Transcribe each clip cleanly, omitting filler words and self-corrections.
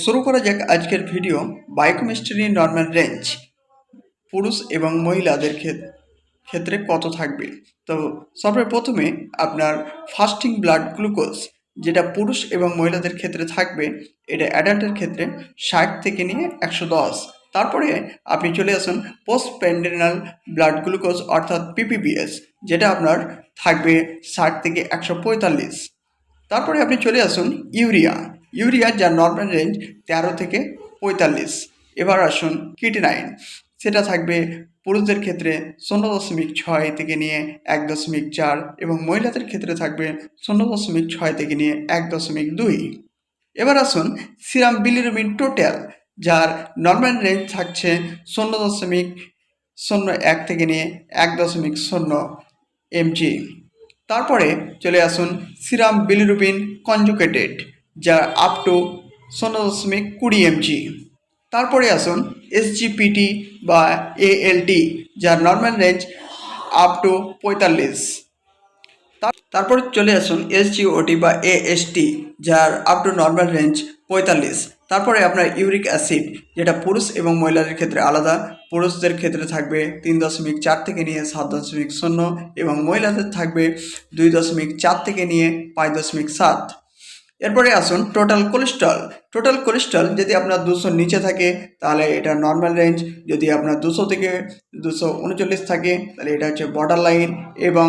শুরু করা যাক আজকের ভিডিও। বায়োকেমিস্ট্রি নর্মাল রেঞ্জ পুরুষ এবং মহিলাদের ক্ষেত্রে কত থাকবে। তো সর্বপ্রথমে আপনার ফাস্টিং ব্লাড গ্লুকোজ যেটা পুরুষ এবং মহিলাদের ক্ষেত্রে থাকবে, এটা অ্যাডাল্টের ক্ষেত্রে 60 থেকে নিয়ে 110। তারপরে আপনি চলে আসুন পোস্ট প্যান্ডেনাল ব্লাড গ্লুকোজ অর্থাৎ পিপিবিএস, যেটা আপনার থাকবে 60 থেকে 145। তারপরে আপনি চলে আসুন ইউরিয়া যার নর্মাল রেঞ্জ 13 থেকে 45। এবার আসুন কিটিনাইন, সেটা থাকবে পুরুষদের ক্ষেত্রে 0.6 থেকে নিয়ে 1.4 এবং মহিলাদের ক্ষেত্রে থাকবে 0.6 থেকে নিয়ে 1.2। এবার আসুন সিরাম বিলিরুবিন টোটাল, যার নর্মাল রেঞ্জ থাকছে 0.01 থেকে নিয়ে 1.0 mg। তারপরে চলে আসুন সিরাম বিলিরুবিন কনজুগেটেড, যা আপ টু 0.20 mg। তারপরে আসুন এসজিপিটি বা এএলটি, যার নর্মাল রেঞ্জ আপ টু 45। তারপর চলে আসুন এসজিওটি বা এএসটি, যার আপ টু নর্মাল রেঞ্জ 45। তারপরে আপনার ইউরিক অ্যাসিড, যেটা পুরুষ এবং মহিলাদের ক্ষেত্রে আলাদা। পুরুষদের ক্ষেত্রে থাকবে 3.4 থেকে নিয়ে 7.0 এবং মহিলাদের থাকবে 2.4 থেকে নিয়ে 5.7। এরপরে আসুন টোটাল কোলেস্ট্রল যদি আপনার 200 নিচে থাকে তাহলে এটা নর্মাল রেঞ্জ, যদি আপনার 200 থেকে 239 থাকে তাহলে এটা হচ্ছে বর্ডার লাইন, এবং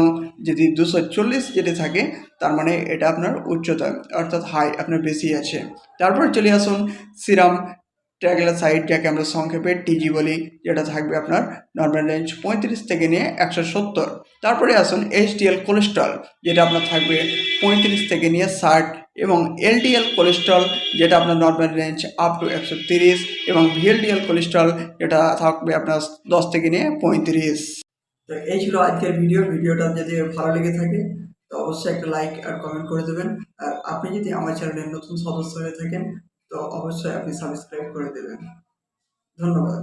যদি 240 যেটা থাকে তার মানে এটা আপনার উচ্চতা অর্থাৎ হাই, আপনার বেশি আছে। তারপরে চলে আসুন সিরাম ট্রাইগ্লিসারাইড, যাকে আমরা সংক্ষেপে টিজি বলি, যেটা থাকবে আপনার নর্মাল রেঞ্জ 35 থেকে নিয়ে 170। তারপরে আসুন এইচডিএল কোলেস্ট্রল, যেটা আপনার থাকবে 35 থেকে নিয়ে 60 এবং এলডিএল কোলেস্ট্রল, যেটা আপনার নর্মাল রেঞ্জ আপ টু 130 এবং ভিএলডিএল কোলেস্ট্রল, যেটা থাকবে আপনার 10 থেকে নিয়ে 35। তো এই ছিল আজকের ভিডিওটা যদি ভালো লেগে থাকে তো অবশ্যই একটা লাইক আর কমেন্ট করে দেবেন। আর আপনি যদি আমার চ্যানেলের নতুন সদস্য হয়ে থাকেন তো অবশ্যই আপনি সাবস্ক্রাইব করে দেবেন। ধন্যবাদ।